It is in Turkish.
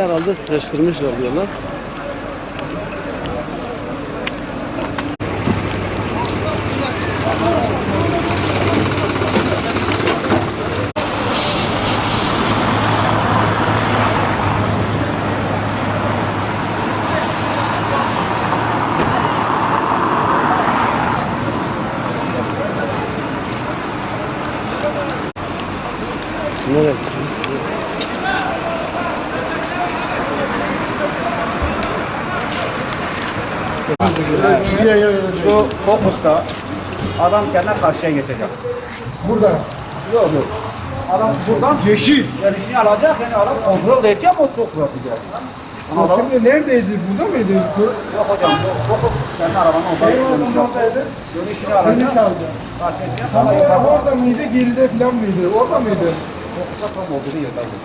Herhalde sıkıştırmışlar diyorlar. Evet. Şu fokusta adam kendine karşıya geçecek. Burada. Yok yok. Adam buradan Yeşil. gelişini alacak, yani adam kontrol edecek ama çok zor bir yer. O şimdi neredeydi? Burada mıydı? Yok hocam, yok, fokus kendi arabanın orada dönüşü Oradaydı. dönüşünü alacak. Dönüş alacak. Karşıya geçecek, Tam ama yukarıda orada mıydı? Geride falan mıydı? Orada mıydı? fokusa tam olduğu yerdeydi.